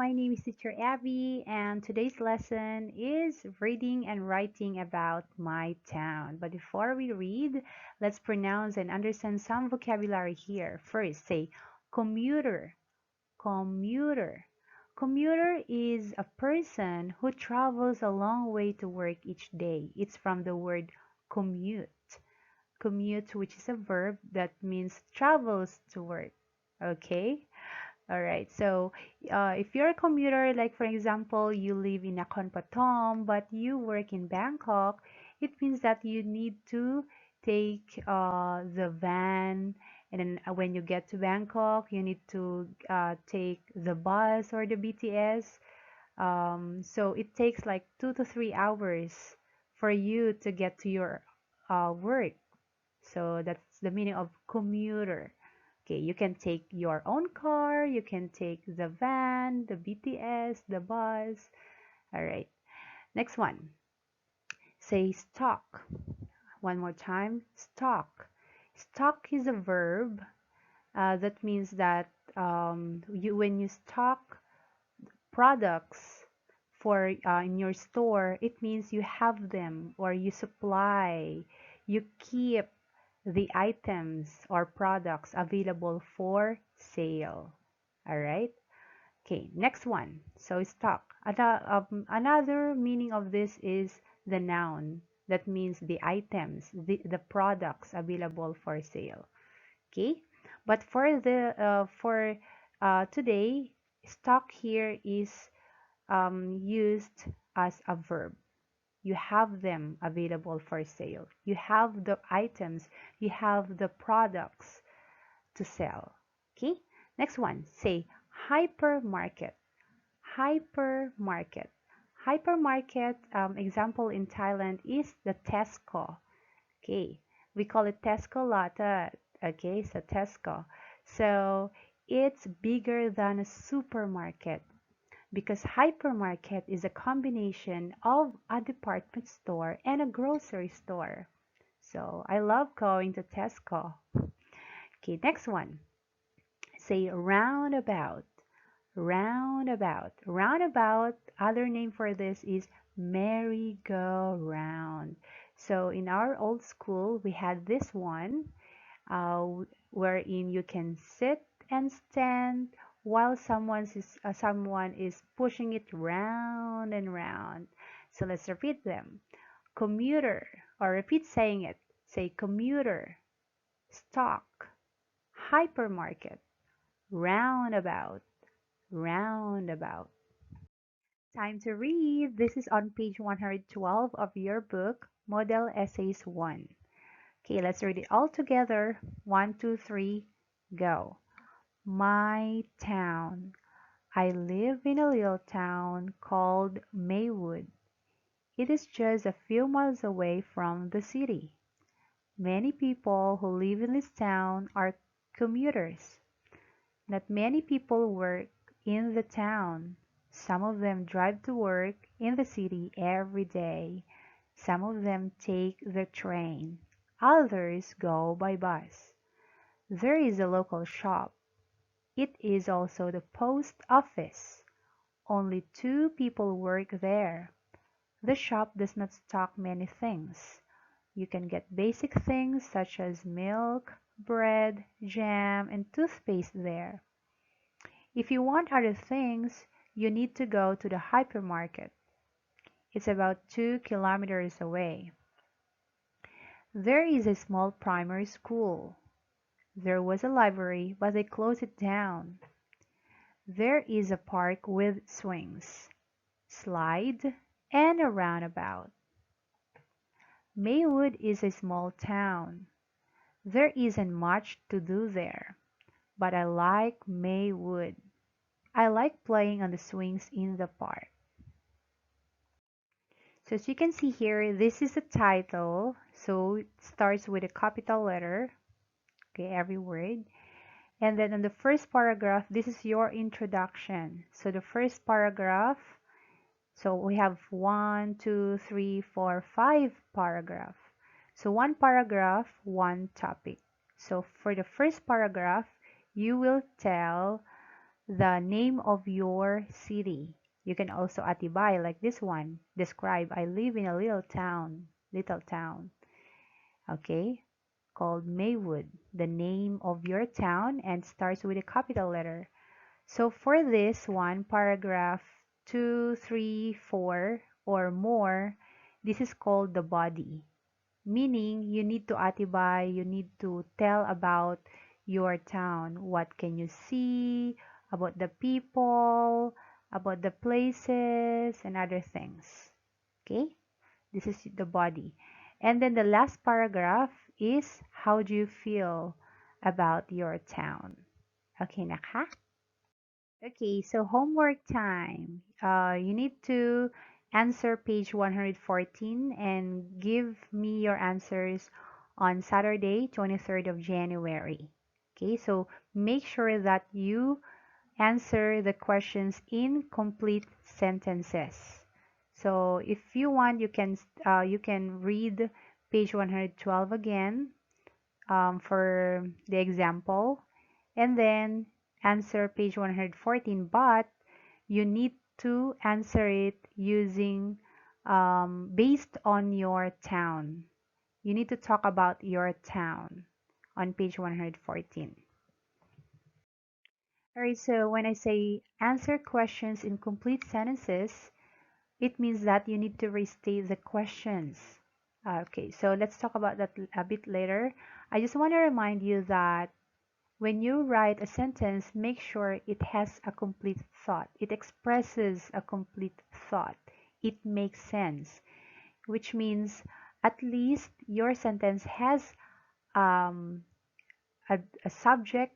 my name is Teacher Abby, and today's lesson is reading and writing about my town. But before we read, let's pronounce and understand some vocabulary here. First, say commuter, commuter. Commuter is a person who travels a long way to work each day. It's from the word commute. Commute, which is a verb that means travels to work. Okay? All right. So, if you're a commuter, like for example, you live in Nakhon Pathom, but you work in Bangkok, it means that you need to take the van, and then when you get to Bangkok, you need to take the bus or the BTS. So it takes like 2 to 3 hours for you to get to your work. So that's the meaning of commuter. Okay, you can take your own car, you can take the van, the BTS, the bus. All right, next one. Say stock. One more time, stock. Stock is a verb that means that when you stock products for in your store, it means you have them or you supply, you keep the items or products available for sale. All right. Okay, next one. So stock. Another meaning of this is the noun. That means the items, the products available for sale. Okay, but for today, stock here is used as a verb. You have them available for sale. You have the items, you have the products to sell. Okay, next one. Say hypermarket. Hypermarket. Hypermarket example in Thailand is the Tesco. Okay, we call it Tesco Lata. Okay, so Tesco. So it's bigger than a supermarket because hypermarket is a combination of a department store and a grocery store. So I love going to Tesco. Okay, next one. Say roundabout. Roundabout. Roundabout, other name for this is merry-go-round. So in our old school, we had this one uh, wherein you can sit and stand while someone is pushing it round and round. So let's repeat them. Commuter, or repeat saying it. Say commuter, stock, hypermarket, roundabout, roundabout. Time to read. This is on page 112 of your book, Model Essays 1. Okay, let's read it all together. 1, 2, 3, go. My town. I live in a little town called Maywood. It is just a few miles away from the city. Many people who live in this town are commuters. Not many people work in the town. Some of them drive to work in the city every day. Some of them take the train. Others go by bus. There is a local shop. It is also the post office. Only 2 people work there. The shop does not stock many things. You can get basic things such as milk, bread, jam, and toothpaste there. If you want other things, you need to go to the hypermarket. It's about 2 kilometers away. There is a small primary school. There was a library, but they closed it down. There is a park with swings, slide, and a roundabout. Maywood is a small town. There isn't much to do there, but I like Maywood. I like playing on the swings in the park. So as you can see here, this is the title. So it starts with a capital letter, okay, every word. And then on the first paragraph, this is your introduction. So the first paragraph, so we have 1, 2, 3, 4, 5 paragraph. So one paragraph, one topic. So for the first paragraph, you will tell the name of your city. You can also atibay like this one. Describe, I live in a little town, okay, called Maywood, the name of your town and starts with a capital letter. So for this one, paragraph 2, 3, 4, or more, this is called the body. Meaning you need to atibay, you need to tell about your town. What can you see, about the people, about the places, and other things. Okay? This is the body. And then the last paragraph is how do you feel about your town? Okay, naka? Okay, so homework time. You need to answer page 114 and give me your answers on Saturday, 23rd of January. Okay, so make sure that you answer the questions in complete sentences. So if you want, you can read page 112 again for the example, and then answer page 114, but you need to answer it using based on your town. You need to talk about your town on page 114. All right, so when I say answer questions in complete sentences, it means that you need to restate the questions. Okay, so let's talk about that a bit later. I just want to remind you that when you write a sentence, make sure it has a complete thought. It expresses a complete thought. It makes sense, which means at least your sentence has um, a subject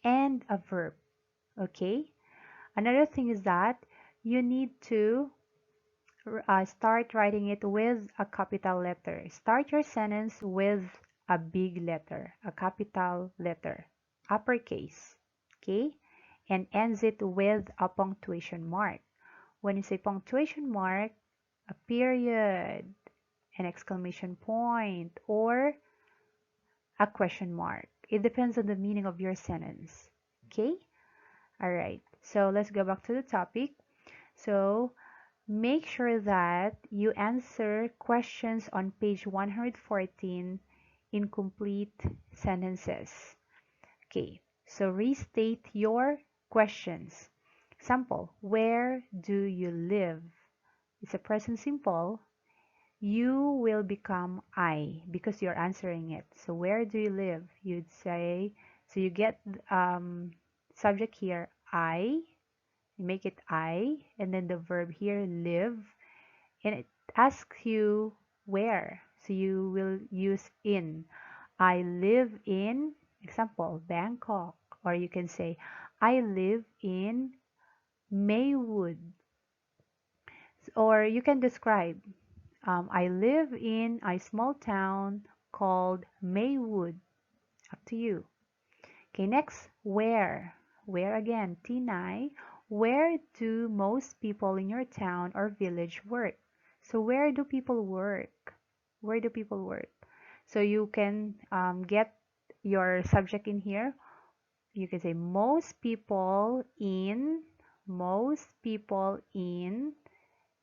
and a verb. Okay? Another thing is that you need to start writing it with a capital letter. Start your sentence with a big letter, a capital letter, uppercase, okay? And ends it with a punctuation mark. When you say punctuation mark, a period, an exclamation point, or a question mark. It depends on the meaning of your sentence, okay? All right, so let's go back to the topic. So make sure that you answer questions on page 114 in complete sentences. Okay, so restate your questions. Example, where do you live? It's a present simple. You will become I because you're answering it. So where do you live? You'd say, so you get subject here, I, you make it I, and then the verb here, live, and it asks you where. So you will use in. I live in, example, Bangkok. Or you can say, I live in Maywood. Or you can describe, I live in a small town called Maywood. Up to you. Okay, next, where? Where again? Tinay. Where do most people in your town or village work? So where do people work? Where do people work? So you can get your subject in here. You can say most people in,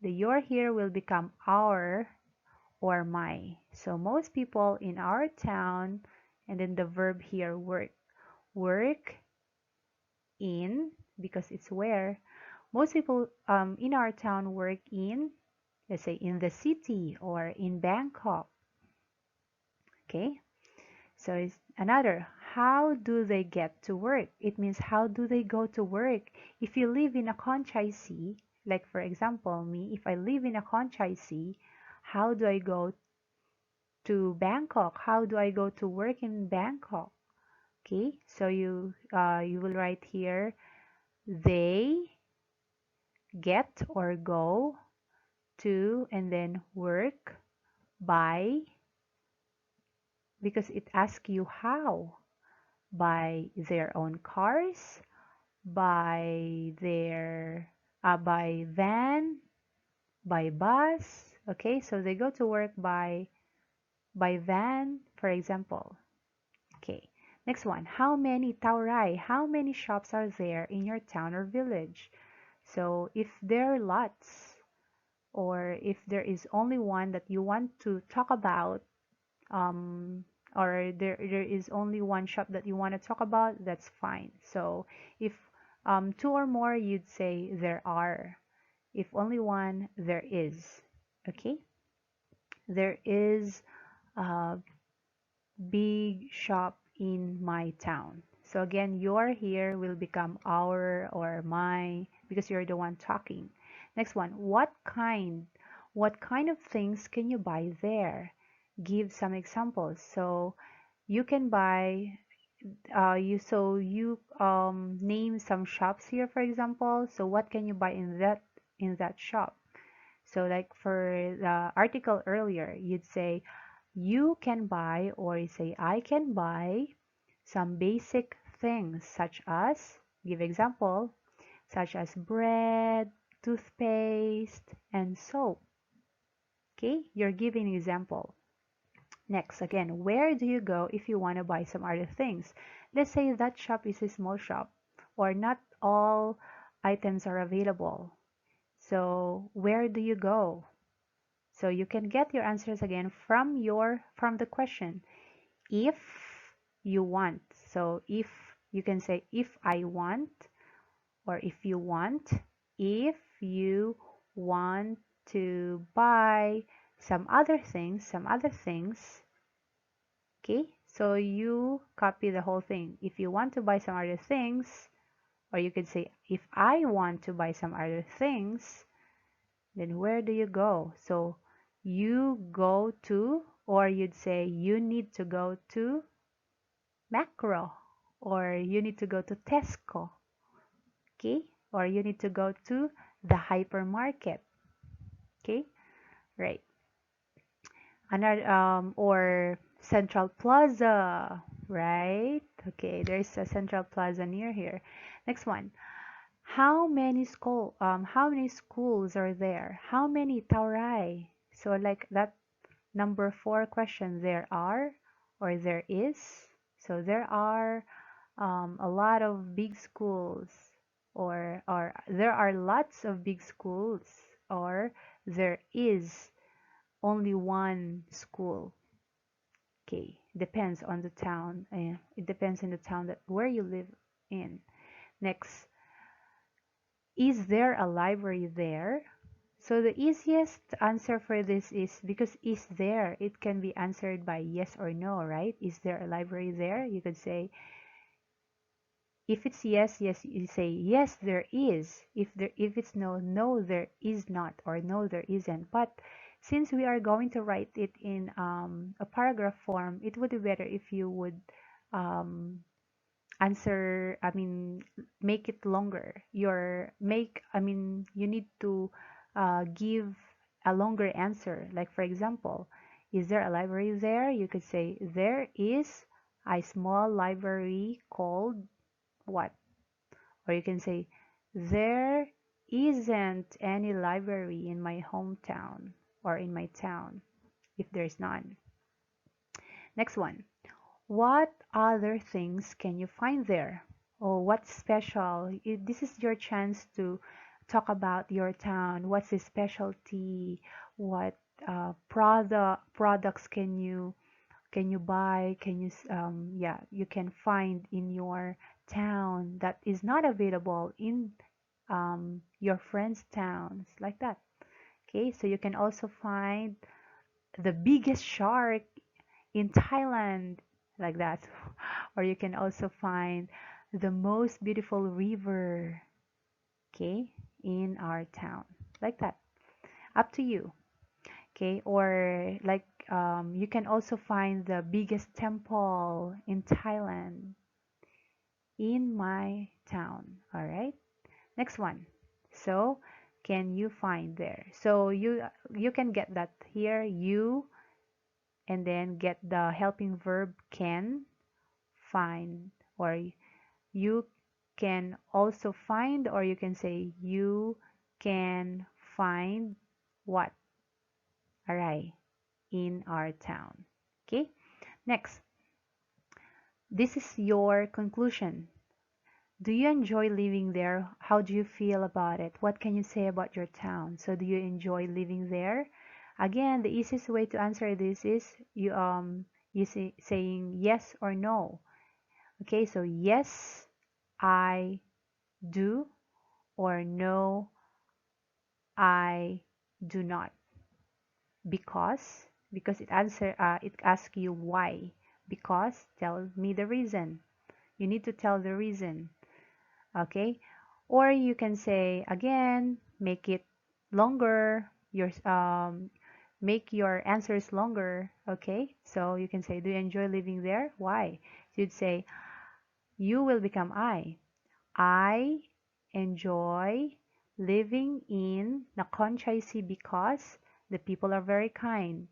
the your here will become our or my. So most people in our town, and then the verb here, work. Work in, because it's where. Most people in our town work in, let's say, in the city or in Bangkok. Okay, so it's another, how do they get to work? It means how do they go to work? If you live in a franchisee, like for example me, if I live in a franchisee, how do I go to Bangkok? How do I go to work in Bangkok? Okay, so you will write here, they get or go to, and then work by, because it asks you how, by their own cars, by their by van, by bus. Okay, so they go to work by van, for example. Okay, Next one, how many taurai, how many shops are there in your town or village? So if there are lots, or if there is only one that you want to talk about, um, or there is only one shop that you want to talk about, that's fine. So if two or more, you'd say there are. If only one, there is. Okay? There is a big shop in my town. So again, your here will become our or my because you're the one talking. Next one, what kind of things can you buy there? Give some examples. So you can buy you name some shops here, for example. So what can you buy in that shop? So like for the article earlier, you'd say you can buy, or you say I can buy some basic things such as, give example, such as bread, toothpaste, and soap. Okay, you're giving an example. Next, again, where do you go if you want to buy some other things? Let's say that shop is a small shop, or not all items are available. So where do you go? So you can get your answers again from the question. If you want. So if you can say if I want, or if you want, if you want to buy some other things. Okay? So you copy the whole thing. If you want to buy some other things, or you could say if I want to buy some other things, then where do you go? So you go to, or you'd say you need to go to Macro, or you need to go to Tesco, okay? Or you need to go to the hypermarket, okay? Right. Another or Central Plaza, right? Okay, there's a Central Plaza near here. Next one. How many schools are there? How many Taurai? So like that number 4 question, there are or there is. So there are a lot of big schools, or there are lots of big schools, or there is only one school. Okay, depends on the town. It depends on the town that where you live in. Next, is there a library there? So the easiest answer for this is, because is there, it can be answered by yes or no, right? Is there a library there? You could say, if it's yes, yes, you say yes, there is. If it's no, no, there is not, or no, there isn't. But since we are going to write it in a paragraph form, it would be better if you would um, answer. I mean, make it longer. You need to give a longer answer. Like for example, is there a library there? You could say there is a small library called what? Or you can say, there isn't any library in my hometown or in my town, if there's none. Next one. What other things can you find there? Oh, what's special? This is your chance to talk about your town. What's the specialty? What products can you buy, you can find in your town that is not available in your friends' towns, like that. Okay, so you can also find the biggest shark in Thailand, like that. Or you can also find the most beautiful river, okay, in our town, like that. Up to you. Okay, or like you can also find the biggest temple in Thailand in my town. All right, next one. So can you find there? So you can get that here, you, and then get the helping verb can find, or you can also find, or you can say you can find what? All right, in our town. Okay, next. This is your conclusion. Do you enjoy living there? How do you feel about it? What can you say about your town? So do you enjoy living there? Again, the easiest way to answer this is saying yes or no. Okay, so yes, I do, or no, I do not. Because it asks you why. Because tell me the reason. You need to tell the reason. Okay, or you can say again, make it longer, make your answers longer. Okay, so you can say, do you enjoy living there? Why? So you'd say, you will become I enjoy living in Nakhon Chai because the people are very kind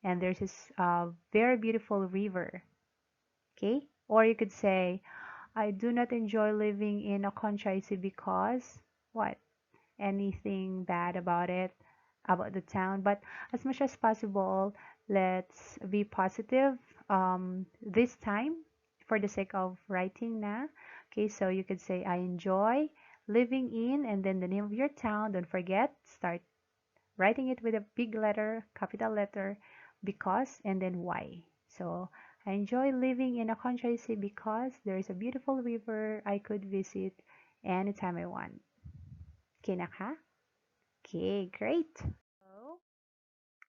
and there's this very beautiful river. Okay, or you could say, I do not enjoy living in a country because what? Anything bad about it, about the town. But as much as possible, let's be positive this time for the sake of writing na. Okay, so you could say, I enjoy living in, and then the name of your town. Don't forget, start writing it with a big letter, capital letter, because, and then why. So I enjoy living in a country because there is a beautiful river I could visit anytime I want. Okay, naka? Okay, great. So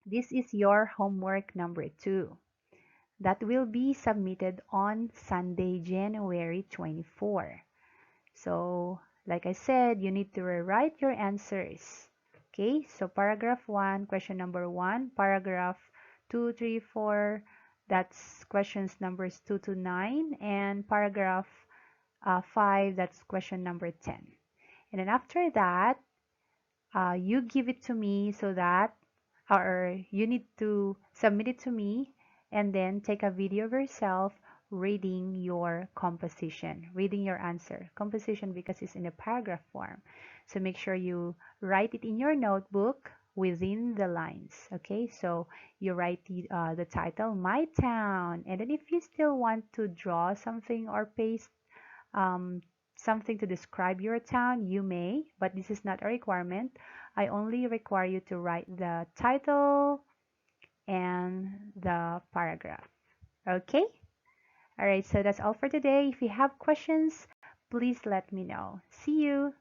this is your homework number 2 that will be submitted on Sunday, January 24. So, like I said, you need to rewrite your answers. Okay, so paragraph 1, question number 1, paragraph 2, 3, 4, that's questions numbers 2 to 9, and paragraph 5, that's question number 10. And then after that, you give it to me so that, or you need to submit it to me and then take a video of yourself reading your composition, reading your answer. Composition because it's in a paragraph form. So make sure you write it in your notebook within the lines. Okay, so you write the title, My Town. And then if you still want to draw something or paste um, something to describe your town, you may, but this is not a requirement. I only require you to write the title and the paragraph. Okay? All right, so that's all for today. If you have questions, please let me know. See you.